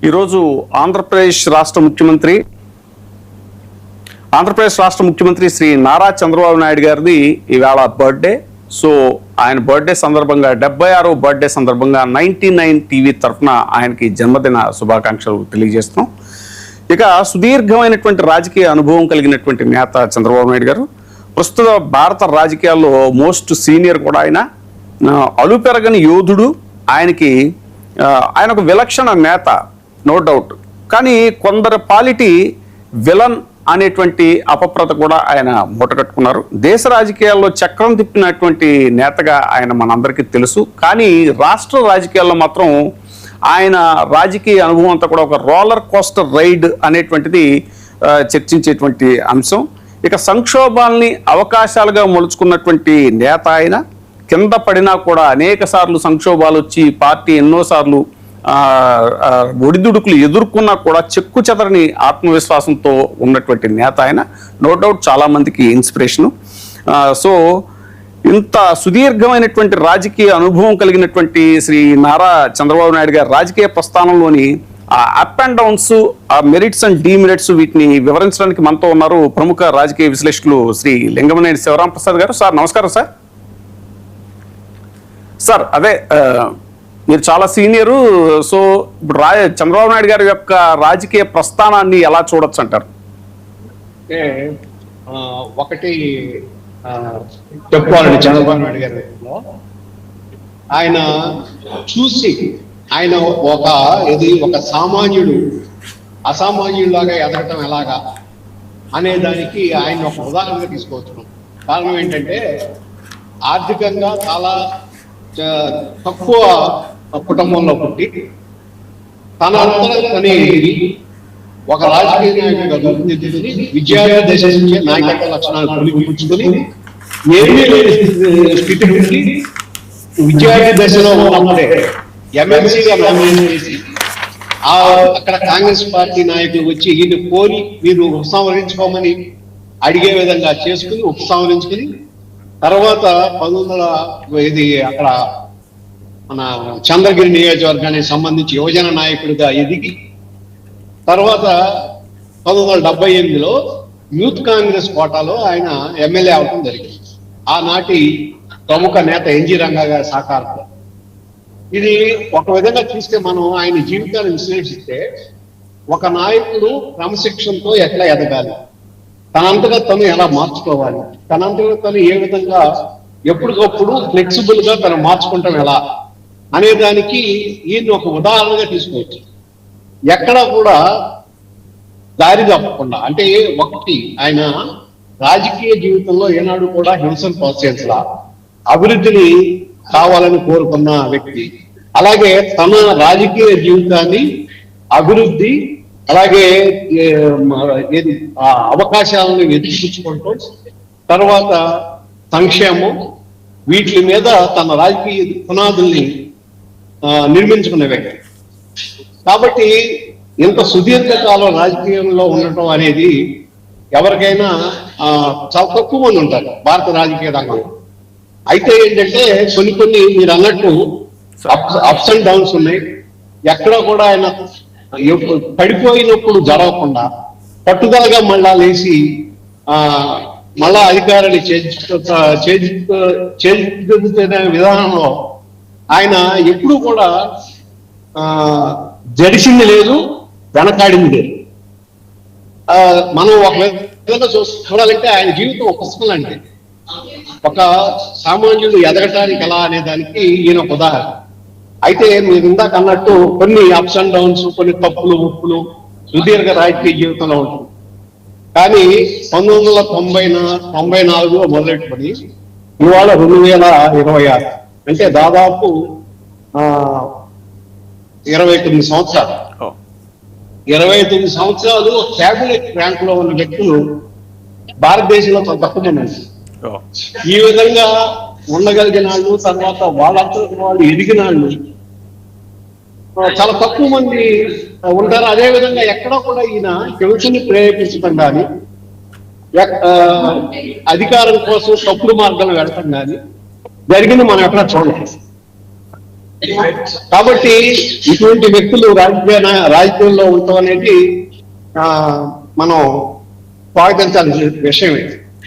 ఈరోజు ఆంధ్రప్రదేశ్ రాష్ట్ర ముఖ్యమంత్రి శ్రీ నారా చంద్రబాబు నాయుడు గారిది ఈవేళ బర్త్డే. సో ఆయన బర్త్డే సందర్భంగా 76వ బర్త్డే సందర్భంగా 99 టీవీ తరఫున ఆయనకి జన్మదిన శుభాకాంక్షలు తెలియజేస్తున్నాం. ఇక సుదీర్ఘమైనటువంటి రాజకీయ అనుభవం కలిగినటువంటి నేత చంద్రబాబు నాయుడు గారు ప్రస్తుత భారత రాజకీయాల్లో మోస్ట్ సీనియర్ కూడా ఆయన, అలుపెరగని యోధుడు. ఆయన ఒక విలక్షణ నేత, నో డౌట్. కానీ కొందరు పాలిటీ విలన్ అనేటువంటి అపప్రత కూడా ఆయన మూటగట్టుకున్నారు. దేశ రాజకీయాల్లో చక్రం తిప్పినటువంటి నేతగా ఆయన మనందరికీ తెలుసు. కానీ రాష్ట్ర రాజకీయాల్లో మాత్రం ఆయన రాజకీయ అనుభవం అంతా కూడా ఒక రోలర్ కోస్టర్ రైడ్ అనేటువంటిది చర్చించేటువంటి అంశం. ఇక సంక్షోభాల్ని అవకాశాలుగా మలుచుకున్నటువంటి నేత ఆయన. కింద పడినా కూడా అనేక సార్లు సంక్షోభాలు వచ్చి పార్టీ ఎన్నోసార్లు ఒడిదుడుకులు ఎదుర్కొన్నా కూడా చెక్కు చెదరని ఆత్మవిశ్వాసంతో ఉన్నటువంటి నేత ఆయన. నో డౌట్ చాలా మందికి ఇన్స్పిరేషను. సో ఇంత సుదీర్ఘమైనటువంటి రాజకీయ అనుభవం కలిగినటువంటి శ్రీ నారా చంద్రబాబు నాయుడు గారి రాజకీయ ప్రస్థానంలోని అప్ అండ్ డౌన్స్, ఆ మెరిట్స్ అండ్ డీమెరిట్స్, వీటిని వివరించడానికి మనతో ఉన్నారు ప్రముఖ రాజకీయ విశ్లేషకులు శ్రీ లింగమనేని శివరాంప్రసాద్ గారు. సార్ నమస్కారం. సార్ అదే మీరు చాలా సీనియరు. సో ఇప్పుడు చంద్రబాబు నాయుడు గారి యొక్క రాజకీయ ప్రస్థానాన్ని ఎలా చూడొచ్చు అంటారు? ఒకటి చెప్పుకోవాలండి, చంద్రబాబు నాయుడు గారి ఆయన చూసి ఆయన ఒక సామాన్యుడు అసామాన్యుడిలాగా ఎదగటం ఎలాగా అనే దానికి ఆయన ఒక ఉదాహరణగా తీసుకోవచ్చు. కారణం ఏంటంటే ఆర్థికంగా చాలా తక్కువ కుటుంబంలో పుట్టి తన ఒక రాజకీయ నాయకుడిగా రూపుదిద్దుకుని విద్యార్థి దశ నుంచి నాయకత్వ లక్షణాలు పులిపించుకుని ఏమీ స్థితి నుండి విద్యార్థి దశలో ఉన్నప్పుడే ఎమ్మెల్సీగా నామినేట్ చేసి అక్కడ కాంగ్రెస్ పార్టీ నాయకులు వచ్చి ఈయన కోరి మీరు ఉపసంహరించుకోమని అడిగే విధంగా చేసుకుని ఉపసంహరించుకుని తర్వాత 1900 అక్కడ మన చంద్రగిరి నియోజకవర్గానికి సంబంధించి యువజన నాయకుడిగా ఎదిగి తర్వాత 1978లో యూత్ కాంగ్రెస్ కోటాలో ఆయన ఎమ్మెల్యే అవడం జరిగింది. ఆనాటి ప్రముఖ నేత ఎన్జి రంగా గారి సహకారంతో. ఇది ఒక విధంగా చూస్తే మనం ఆయన జీవితాన్ని విశ్లేషిస్తే ఒక నాయకుడు క్రమశిక్షణతో ఎట్లా ఎదగాలి, తనంతగా తను ఎలా మార్చుకోవాలి, తనంతగా తను ఏ విధంగా ఎప్పటికప్పుడు ఫ్లెక్సిబుల్ గా తను మార్చుకుంటాం ఎలా అనే దానికి ఈయన ఒక ఉదాహరణగా తీసుకోవచ్చు. ఎక్కడ కూడా దారి తప్పకుండా, అంటే ఒకటి ఆయన రాజకీయ జీవితంలో ఏనాడు కూడా హింసను ప్రోత్సహించలా, అభివృద్ధిని కావాలని కోరుకున్న వ్యక్తి. అలాగే తన రాజకీయ జీవితాన్ని అభివృద్ధి అలాగే అవకాశాలను ఎదుర్కొంటూ తర్వాత సంక్షేమం వీటి మీద తన రాజకీయ పునాదుల్ని నిర్మించుకునే వ్యక్తి. కాబట్టి ఇంత సుదీర్ఘకాలం రాజకీయంలో ఉండటం అనేది ఎవరికైనా చాలా తక్కువ మంది ఉంటారు భారత రాజకీయ రంగంలో. అయితే ఏంటంటే కొన్ని మీరు అన్నట్టు అప్స్ అండ్ డౌన్స్ ఉన్నాయి. ఎక్కడ కూడా ఆయన పడిపోయినప్పుడు జరగకుండా పట్టుదలగా మళ్ళా లేచి మళ్ళా అధికారాన్ని చేజిద్దుతున్న విధానంలో ఆయన ఎప్పుడూ కూడా జడిసింది లేదు, వెనకాడింది లేదు. మనం ఒక విధంగా చూడాలంటే ఆయన జీవితం ఒక పుస్తకం అంటే ఒక సామాన్యుడు ఎదగటానికి ఎలా అనే దానికి ఈయన ఒక ఉదాహరణ. అయితే మీరు ఇందాక అన్నట్టు కొన్ని అప్స్ అండ్ డౌన్స్, కొన్ని తప్పులు ఉప్పులు సుదీర్ఘ రాజకీయ జీవితంలో ఉంటుంది. కానీ 1994లో మొదలెట్టుకొని ఇవాళ 2026 అంటే దాదాపు 29 సంవత్సరాలు. 29 సంవత్సరాలు క్యాబినెట్ ర్యాంక్ లో ఉన్న వ్యక్తులు భారతదేశంలో తక్కువ మంది. ఈ విధంగా ఉండగలిగిన వాళ్ళు, తర్వాత వాళ్ళంతా వాళ్ళు ఎదిగిన వాళ్ళు చాలా తక్కువ మంది ఉంటారు. అదే విధంగా ఎక్కడ కూడా ఈయన హింసని ప్రేరేపించడం కానీ, అధికారం కోసం తప్పుడు మార్గాలు వెళ్ళటం కానీ జరిగింది మనం ఎక్కడ చూడలేదు. కాబట్టి ఇటువంటి వ్యక్తులు రాజకీయాల్లో ఉండటం అనేది మనం స్వాగతించాల్సిన విషయం.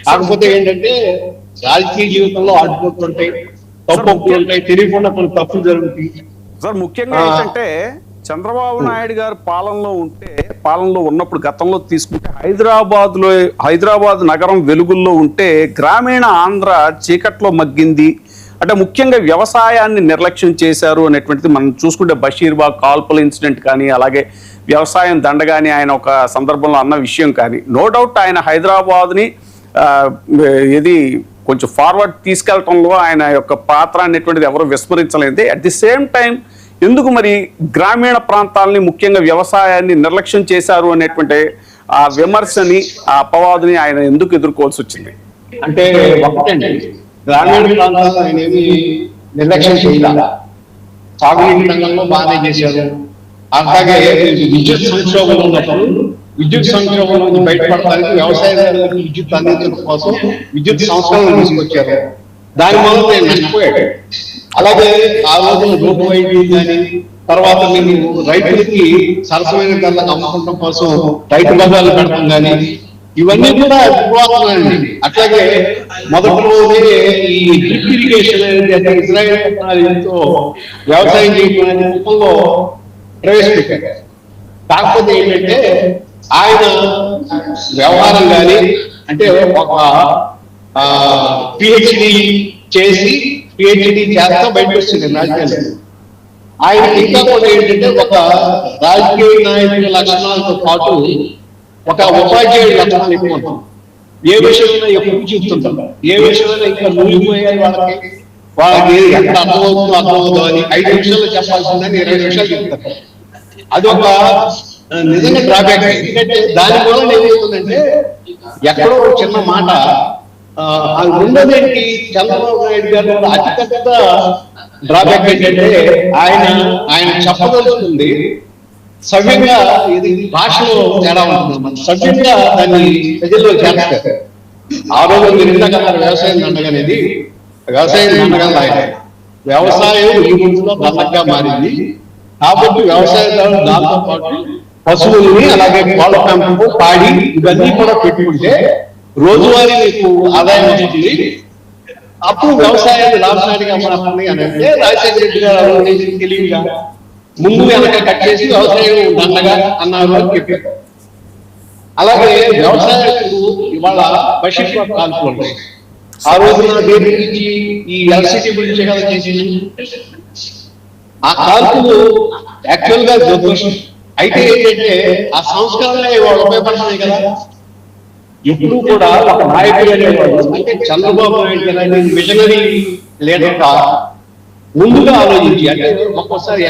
కాకపోతే ఏంటంటే రాజకీయ జీవితంలో ఆడుకుంటుంటాయి, తప్పులు ఉంటాయి, తెలియకుండా కొన్ని తప్పులు జరుగుతాయి. సార్ ముఖ్యంగా ఏంటంటే చంద్రబాబు నాయుడు గారు పాలనలో ఉన్నప్పుడు గతంలో తీసుకుంటే హైదరాబాద్ నగరం వెలుగుల్లో ఉంటే గ్రామీణ ఆంధ్ర చీకట్లో మగ్గింది. అంటే ముఖ్యంగా వ్యవసాయాన్ని నిర్లక్ష్యం చేశారు అనేటువంటిది మనం చూసుకుంటే బషీర్బాగ్ కాల్పుల ఇన్సిడెంట్ కానీ, అలాగే వ్యవసాయం దండగాని ఆయన ఒక సందర్భంలో అన్న విషయం కానీ, నో డౌట్ ఆయన హైదరాబాద్ని ఇది కొంచెం ఫార్వర్డ్ తీసుకెళ్లడంలో ఆయన యొక్క పాత్ర అనేటువంటిది ఎవరు విస్మరించలేదు. అట్ ది సేమ్ టైం ఎందుకు మరి గ్రామీణ ప్రాంతాలని ముఖ్యంగా వ్యవసాయాన్ని నిర్లక్ష్యం చేశారు అనేటువంటి ఆ విమర్శని, ఆ అపవాదుని ఆయన ఎందుకు ఎదుర్కోవాల్సి వచ్చింది? అంటే ఒకటండి, గ్రామీణ ప్రాంతాలు అనేది నిర్లక్ష్యం చేయాల, సాగునీటి రంగంలో బాగానే చేశారు. అలాగే విద్యుత్ సంక్షోభం ఉన్నప్పుడు విద్యుత్ సంక్షోభం నుంచి బయటపడడానికి వ్యవసాయదారులకు విద్యుత్ అందించడం కోసం విద్యుత్ సంస్థలను తీసుకొచ్చారు. దాని వల్ల నేను నష్టపోయాడు. అలాగే ఆ రోజున రోడ్డు వైద్యులు కానీ, తర్వాత మేము రైతులకి సరసమైన ధరలకు అమ్ముకోవడం కోసం రైతు బజార్లు పెడతాం కానీ, ఇవన్నీ కూడా పురాతనండి. అట్లాగే మొదటి రోజే ఈ డ్రిప్ ఇరిగేషన్ అనేది ఇజ్రాయెల్ టెక్నాలజీతో వ్యవసాయం చేయడం అనే రూపంలో ప్రవేశపెట్టారు. కాకపోతే ఏంటంటే ఆయన వ్యవహారం కానీ, అంటే ఒక పిహెచ్డి చేసి పిహెచ్డి చేస్తా బయటకు వచ్చింది రాజకీయాలు. ఆయన ఇంకా కూడా ఏంటంటే ఒక రాజకీయ నాయకుల లక్షణాలతో పాటు ఒక ఉపాధ్యాయుడి లక్షణాలు ఎక్కువ ఉంటాం. ఏ విషయమైనా ఎప్పుడు చూస్తుంటాం, ఏ విషయమైనా ఇంకా మునిగిపోయాయి వాళ్ళకి ఎంత అర్థమవుతుందో అని 5 నిమిషాల్లో చెప్పాల్సిందని 20 నిమిషాలు చెప్తారు. అది ఒక నిజంగా డ్రాబ్యాక్. ఎందుకంటే దాని వల్ల ఏమవుతుందంటే ఎక్కడో ఒక చిన్న మాట రెండోదేంటి, చంద్రబాబు నాయుడు గారు అతిపెద్ద డ్రాబ్యాక్ ఏంటంటే ఆయన చెప్పదలుచుకుంది సవ్యంగా, ఇది భాషలో తేడా ఉంటుంది, సవ్యంగా దాన్ని ప్రజల్లో చేస్తారు. ఆ రోజు మీరు ఇందాక వ్యవసాయం దండగనేది వ్యవసాయం దండగా ఆయన వ్యవసాయం ఈ రోజులో దండగా మారింది. కాబట్టి వ్యవసాయదారులు దాంతో పాటు పశువుల్ని, అలాగే కోళ్ళ పెంపకం, పాడి ఇవన్నీ కూడా పెట్టుకుంటే రోజువారీ మీకు ఆదాయం వస్తుంది. అప్పుడు వ్యవసాయాన్ని లాభసాటిగా మారుతుంది అని అంటే రాజశేఖర రెడ్డి గారు తెలివిగా ముందు వెనక కట్ చేసి వ్యవసాయం దండగా అన్నారు అని చెప్పారు. అలాగే వ్యవసాయకులు ఇవాళ బషీర్బాగ్ కాల్పులు ఉంటాయి. ఆ రోజున దేని గురించి, ఈ ఎల్సిటీ గురించి కదా చేసింది. ఆ కాల్పులు యాక్చువల్ గా దుర్దోషం. అయితే ఏంటంటే ఆ సంస్కరణలే వాళ్ళు ఉపయోగపడుతున్నాయి కదా. ఎప్పుడు కూడా ఒక నాయకుడు అనేవాడు, అంటే చంద్రబాబు నాయుడు గారు విజనరీ లీడర్ గా ముందుగా ఆలోచించి, అంటే ఒక్కోసారి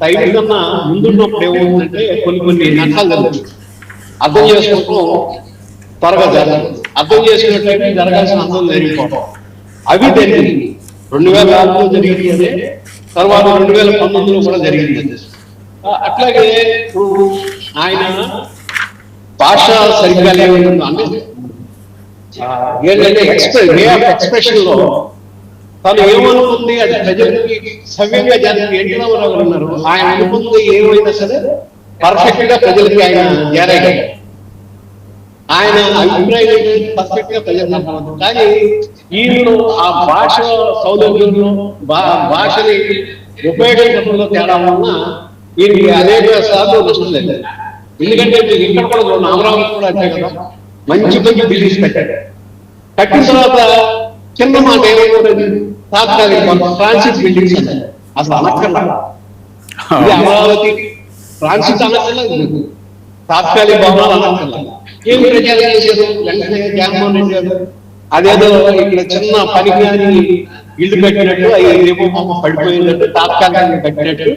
టైం కన్నా ముందున్నప్పుడు ఏమవుతుందంటే కొన్ని నష్టాలు జరుగుతుంది. అర్థం చేసుకోవడం త్వరగా జరగదు, అర్థం చేసుకున్నట్లయితే జరగాల్సిన అందం జరిగిపోవడం అవి జరిగింది. 2004లో జరిగింది అదే, తర్వాత 2019లో కూడా జరిగింది. అట్లాగే ఇప్పుడు ఆయన భాష సరిగ్గా లేకుండా ఏంటంటే వే ఆఫ్ ఎక్స్ప్రెషన్ లో తను ఏమనుకుంది అది ప్రజలకి సవ్యంగా జరిగింది. ఎన్టీ రామారావు గారు ఉన్నారు, ఆయన అనుకుంది ఏమైనా సరే పర్ఫెక్ట్ గా ప్రజలకి ఆయన చేరాడు. ఆయన అభిప్రాయం పర్ఫెక్ట్ గా ప్రజలు అర్థమవుతుంది. కానీ ఈయనలో ఆ భాష సౌలభ్యంలో భాషని ఉపయోగించడంలో తేడా వలన ఈయనకి అనేక సార్లు నష్టం లేదు. ఎందుకంటే ఇక్కడ కూడా అమరావతి కూడా అంతే కదా, మంచి బిల్డింగ్స్ కట్టాడు. కట్టిన తర్వాత చిన్న మాట ఏమైనా తాత్కాలిక ట్రాన్సిట్ బిల్డింగ్స్ అన్నారు. అసలు అనక్కర్లా, ఇది అమరావతి ట్రాన్సిట్ అనక్కర్లా, తాత్కాలిక భవనాలు అనక్కర్లా. ఏమి ప్రచారం చేశారు వెంటనే జగన్మోహన్ రెడ్డి గారు? అదేదో ఇక్కడ చిన్న పనికి ఇల్లు కట్టినట్టు, ఏమో పడిపోయినట్టు, తాత్కాలికంగా కట్టినట్టు,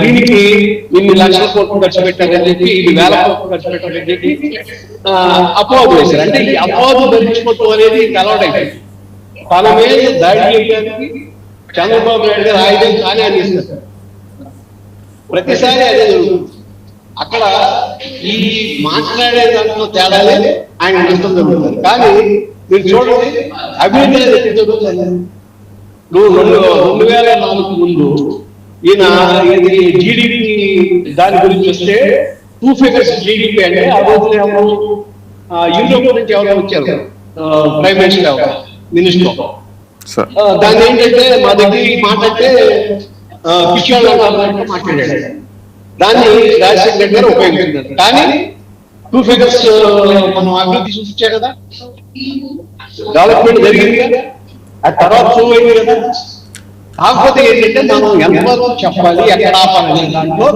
దీనికి ఇన్ని లక్షల కోట్లు ఖర్చు పెట్టారని చెప్పి, ఇన్ని వేల కోట్లు ఖర్చు పెట్టారని చెప్పి అపవాదు వేశారు. అంటే ఈ అపవాదు ధరించుకోవటం అనేది అలవాటైపోయింది. తన మీద దాడి చేయడానికి చంద్రబాబు నాయుడు గారు ఆయుధం కానీ అందిస్తారు. ప్రతిసారి అదే జరుగుతుంది. అక్కడ ఈ మాట్లాడే దాంట్లో తేడాలే ఆయన నష్టం జరుగుతుంది. కానీ మీరు చూడండి, అభివృద్ధి అనేది జరుగుతుంది. 2004 ముందు ఈయన ఇది జీడిపి దాని గురించి వస్తే 2 ఫిగర్స్ జీడిపి అంటే ఆ రోజున ఎవరు యూరోప్ నుంచి ఎవరో వచ్చారు ప్రైమ్ మినిస్టర్ దాన్ని ఏంటంటే మా దగ్గర మాట్లాడితే పిచ్చోళ్ళు మాట్లాడాడు. దాన్ని రాజశేఖర గారు ఉపయోగించారు. కానీ 2 ఫిగర్స్ మనం అభివృద్ధి చూపించా కదా, డెవలప్మెంట్ జరిగింది కదా, ఆ తర్వాత ప్రూవ్ అయింది కదా. కాకపోతే ఏంటంటే మనం ఎంతవరకు చెప్పాలి, ఎక్కడ ఆపాలి దాంట్లో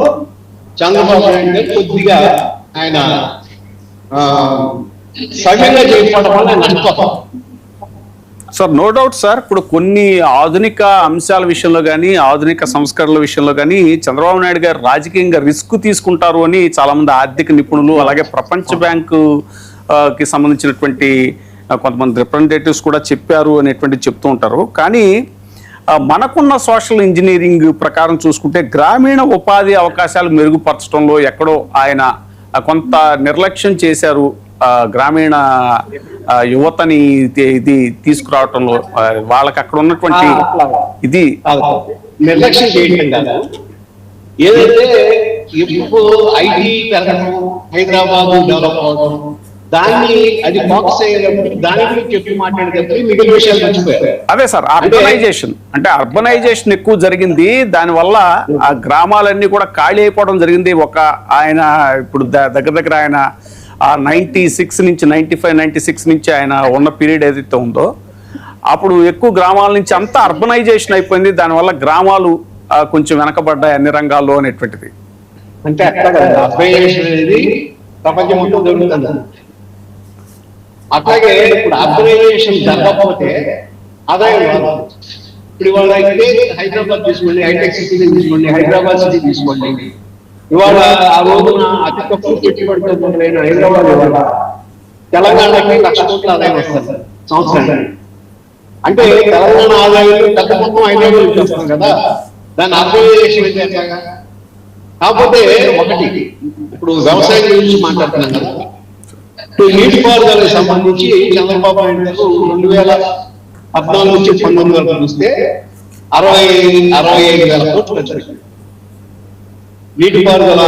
చంద్రబాబు నాయుడు గారు కొద్దిగా ఆయన సవ్యంగా చేయకపోవడం వల్ల నష్టపోతాం. సార్ నో డౌట్ సార్, ఇప్పుడు కొన్ని ఆధునిక అంశాల విషయంలో కానీ ఆధునిక సంస్కరణల విషయంలో కానీ చంద్రబాబు నాయుడు గారు రాజకీయంగా రిస్క్ తీసుకుంటారు అని చాలా మంది ఆర్థిక నిపుణులు అలాగే ప్రపంచ బ్యాంకు కి సంబంధించినటువంటి కొంతమంది రిప్రజెంటేటివ్స్ కూడా చెప్పారు అనేటువంటి చెప్తూ ఉంటారు. కానీ మనకున్న సోషల్ ఇంజనీరింగ్ ప్రకారం చూసుకుంటే గ్రామీణ ఉపాధి అవకాశాలు మెరుగుపరచడంలో ఎక్కడో ఆయన కొంత నిర్లక్ష్యం చేశారు. గ్రామీణ యువతని ఇది తీసుకురావటంలో వాళ్ళకి అక్కడ ఉన్నటువంటి ఇది నిర్లక్ష్యం చేయడం కాదు. ఏదైతే ఇప్పుడు ఐటీ పెరగడం, హైదరాబాద్ డెవలప్ అవడం, దాన్ని అది ఫోకస్ అయ్యేటప్పుడు దాని గురించి చెప్పి మాట్లాడేటప్పుడు మిగిలిన విషయాలు మర్చిపోయారు. అదే సార్, అర్బనైజేషన్ అంటే అర్బనైజేషన్ ఎక్కువ జరిగింది. దానివల్ల ఆ గ్రామాలన్నీ కూడా ఖాళీ అయిపోవడం జరిగింది. ఆయన ఇప్పుడు దగ్గర ఆయన 96 నుంచి 95, 96 నుంచి ఆయన ఉన్న పీరియడ్ ఏదైతే ఉందో అప్పుడు ఎక్కువ గ్రామాల నుంచి అంతా అర్బనైజేషన్ అయిపోయింది. దానివల్ల గ్రామాలు కొంచెం వెనకబడ్డాయి అన్ని రంగాల్లో అనేటువంటిది. అంటే అక్కడ అర్బనైజేషన్ అనేది ప్రపంచం మొత్తం జరుగుతుంది. అట్లాగే ఇప్పుడు అర్బనైజేషన్ జరగకపోతే ఆదాయం రాదు. ఇప్పుడు ఇవాళ అయితే హైదరాబాద్ తీసుకోండి, హైటెక్ సిటీ తీసుకోండి, హైదరాబాద్ సిటీ తీసుకోండి. ఇవాళ ఆ రోజున అతి తక్కువ పెట్టుబడితో మొదలైన హైదరాబాద్ ఇవాళ తెలంగాణకి 1,00,000 కోట్ల ఆదాయం వస్తుంది సంవత్సరానికి. అంటే తెలంగాణ ఆదాయం పెద్ద మొత్తం హైదరాబాద్ వస్తుంది కదా, దాన్ని అర్బనైజేషన్ అయితే ఎట్లాగా? కాకపోతే ఒకటి ఇప్పుడు వ్యవసాయం గురించి మాట్లాడుతున్నాం కదా, ఇప్పుడు నీటిపారుదలకు సంబంధించి చంద్రబాబు నాయుడు గారు 2014 నుంచి 19 వరకు చూస్తే 65,000 కోట్లు ఖర్చు పెట్టారు నీటిపారుదల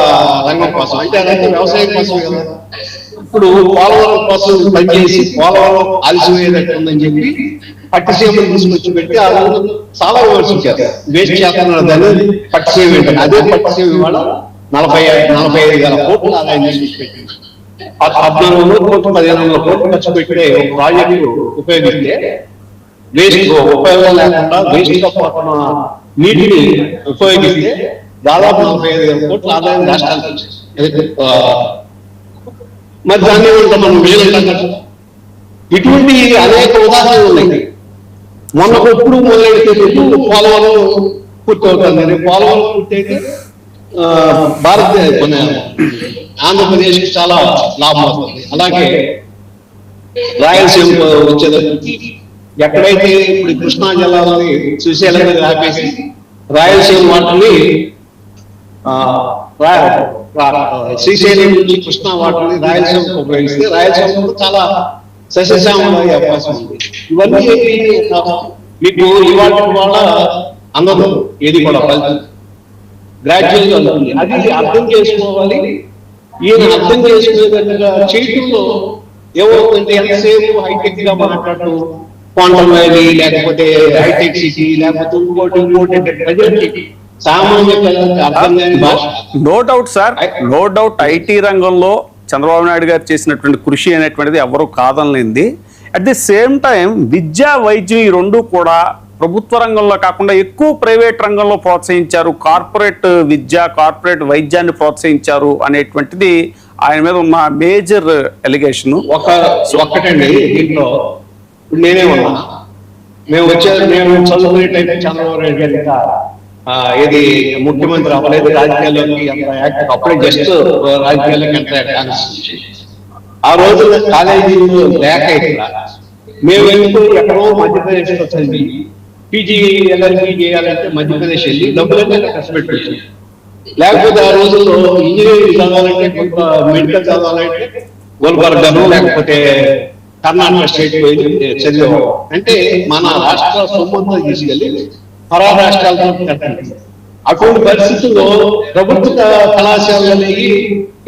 రంగం కోసం. అంటే అదైతే వ్యవసాయం కోసం కదా. ఇప్పుడు పోలవరం కోసం పనిచేసి పోలవరం ఆలస్యమయ్యేటట్టుందని చెప్పి పట్టిసీమలు తీసుకొచ్చి పెట్టి ఆ రోజు చాలా విమర్శించారు. వేస్ట్ చేస్తున్నారు దాన్ని, పట్టిసీమ ఏంటంటే అదే పట్టిసీమ ఇవాళ 45,000 కోట్లు ఆదాయం తీసుకొచ్చి పెట్టింది. 1400 కోట్లు 1500 కోట్లు ఖర్చు పెట్టే ఒక ప్రాజెక్టు ఉపయోగిస్తే వేస్ట్ ఉపయోగం లేకుండా వేస్ట్ గా పోతున్న నీటిని ఉపయోగిస్తే దాదాపు 45,000 కోట్ల ఆదాయం రాష్ట్రానికి వచ్చింది. మరి దాన్ని మనం విజయం కదా. ఇటువంటి అనేక ఉదాహరణలు ఉన్నాయి. మొన్నకు ఎప్పుడు మొదలెడితే పోలవరం పూర్తవుతుంది. పోలవరం పూర్తయితే మన ఆంధ్రప్రదేశ్ కి చాలా లాభం వస్తుంది. అలాగే రాయలసీమ వచ్చేదానికి ఎక్కడైతే ఇప్పుడు కృష్ణా జిల్లాలోని శ్రీశైలం మీద ఆపేసి రాయలసీమ వాటిని శ్రీశైలం నుంచి కృష్ణా వాటిని రాయలసీమకు ఉపయోగిస్తే రాయలసీమకు చాలా సస్యశ్యామల అవకాశం ఉంది. ఇవన్నీ మీకు ఇవాళ వాళ్ళ అందరూ ఏది కూడా గ్రాడ్యువల్ గా ఉంటుంది. అది అర్థం చేసుకోవాలి. ఈయన అర్థం చేసుకునేటట్టుగా చేయటంలో ఏమవుతుందంటే ఎంతసేపు హైటెక్ గా మాట్లాడుతూ క్వాంటమ్ వ్యాలీ లేకపోతే హైటెక్ సిటీ లేకపోతే ఇంకోటి ప్రజలకి సామాన్య అర్థం కాని భాష. No doubt sir, no doubt IT రంగంలో చంద్రబాబు నాయుడు గారు చేసినటువంటి కృషి అనేటువంటిది ఎవరు కాదనలేంది. అట్ ది సేమ్ టైం విద్యా వైద్యం ఈ రెండు కూడా ప్రభుత్వ రంగంలో కాకుండా ఎక్కువ ప్రైవేట్ రంగంలో ప్రోత్సహించారు. కార్పొరేట్ విద్య, కార్పొరేట్ వైద్యాన్ని ప్రోత్సహించారు అనేటువంటిది ఆయన మీద ఉన్న మేజర్ ఎలిగేషన్. ఒక్కటండి దీంట్లో నేనే ఉన్నా. మేము చదువుకునే టైం చంద్రబాబు నాయుడు గారి ఇది ముఖ్యమంత్రి అవ్వలేదు, రాజకీయాల్లోకి అప్పుడే జస్ట్ రాజకీయాల్లోకి ఎంటర్. ఆ రోజు కాలేజీలో లేక ఇక్కడ మేము ఎందుకు ఎక్కడో మధ్యప్రదేశ్ వచ్చింది పీజీ ఎల్ఎల్బీ చేయాలంటే మధ్యప్రదేశ్ వెళ్ళి డబ్బులన్నీ ఖర్చు పెట్టచ్చు. లేకపోతే ఆ రోజుల్లో ఇంజనీరింగ్ చదవాలంటే మెడికల్ చదవాలంటే గుల్బర్గాను లేకపోతే కర్ణాటక స్టేట్ పోయి చదివేవాడు. అంటే మన రాష్ట్ర సొమ్మంతా తీసుకెళ్లి పరా రాష్ట్రాలతో పెట్టండి. అటువంటి పరిస్థితుల్లో ప్రభుత్వ కళాశాలలు అనేవి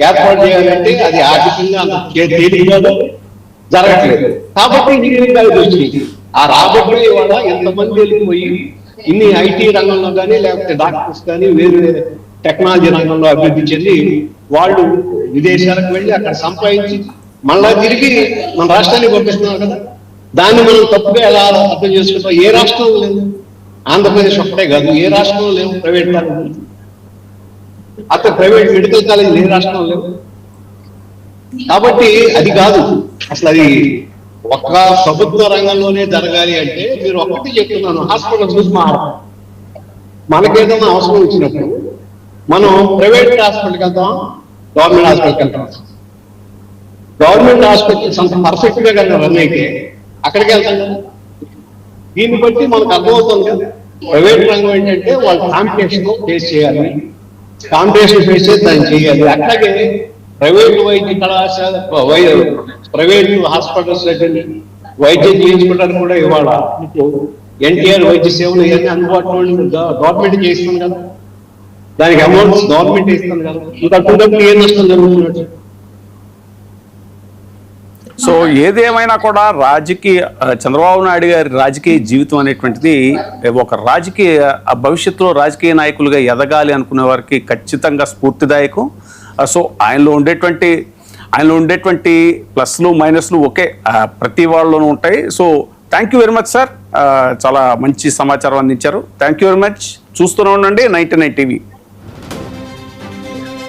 ఏర్పాటు చేయాలంటే అది ఆర్థికంగా అంత తేలిగ్గా జరగట్లేదు. కాబట్టి ఇంజనీరింగ్ కాలేజ్ వచ్చింది. ఆ రాబట్టే ఇవాళ ఎంతమంది వెళ్ళిపోయి ఇన్ని ఐటీ రంగంలో కానీ లేకపోతే డాక్టర్స్ కానీ వేరే టెక్నాలజీ రంగంలో అభివృద్ధి చెంది వాళ్ళు విదేశాలకు వెళ్ళి అక్కడ సంపాదించి మళ్ళా తిరిగి మన రాష్ట్రానికి పంపిస్తున్నారు కదా. దాన్ని మనం తప్పుగా ఎలా అర్థం చేసుకుంటాం? ఏ రాష్ట్రం లేదు, ఆంధ్రప్రదేశ్ ఒక్కటే కాదు, ఏ రాష్ట్రంలో లేవు ప్రైవేట్ కాలేజ్. అక్కడ ప్రైవేట్ మెడికల్ కాలేజ్ ఏ రాష్ట్రంలో లేవు. కాబట్టి అది కాదు అసలు, అది ఒక్క ప్రభుత్వ రంగంలోనే జరగాలి అంటే మీరు ఒక్కటి చెప్తున్నాను, హాస్పిటల్ చూసి మాట్లాడాలి. మనకేదైనా అవసరం వచ్చినప్పుడు మనం ప్రైవేట్ హాస్పిటల్కి వెళ్తాం, గవర్నమెంట్ హాస్పిటల్కి వెళ్తాం. గవర్నమెంట్ హాస్పిటల్స్ అంత పర్ఫెక్ట్ గా కనుక రన్ అయితే అక్కడికి వెళ్తాం కదా. దీన్ని బట్టి మనకు అర్థమవుతుంది కదా, ప్రైవేట్ రంగం ఏంటంటే వాళ్ళు కాంపిటీషన్ ఫేస్ చేయాలి, కాంపిటీషన్ ఫేస్ చేసి దాన్ని చేయాలి. అట్లాగే ప్రైవేట్ వైద్య కళాశాల ప్రైవేట్ హాస్పిటల్స్ దగ్గర వైద్యం చేయించుకోవడానికి కూడా ఇవాళ ఎన్టీఆర్ వైద్య సేవలు ఇవన్నీ అందుబాటులో గవర్నమెంట్ చేస్తుంది కదా, దానికి అమౌంట్స్ గవర్నమెంట్ ఇస్తుంది కదా. ఇంకా అటువంటి ఏం నష్టం జరుగుతున్నట్టు. సో ఏదేమైనా కూడా చంద్రబాబు నాయుడు గారి రాజకీయ జీవితం అనేటువంటిది ఒక రాజకీయ భవిష్యత్తులో రాజకీయ నాయకులుగా ఎదగాలి అనుకునే వారికి ఖచ్చితంగా స్ఫూర్తిదాయకం. సో ఆయనలో ఉండేటువంటి ప్లస్లు మైనస్లు ఒకే ప్రతి వాళ్ళలోనూ ఉంటాయి. So thank you very much sir, చాలా మంచి సమాచారం అందించారు. Thank you very much. చూస్తూనే ఉండండి 99 టీవీ.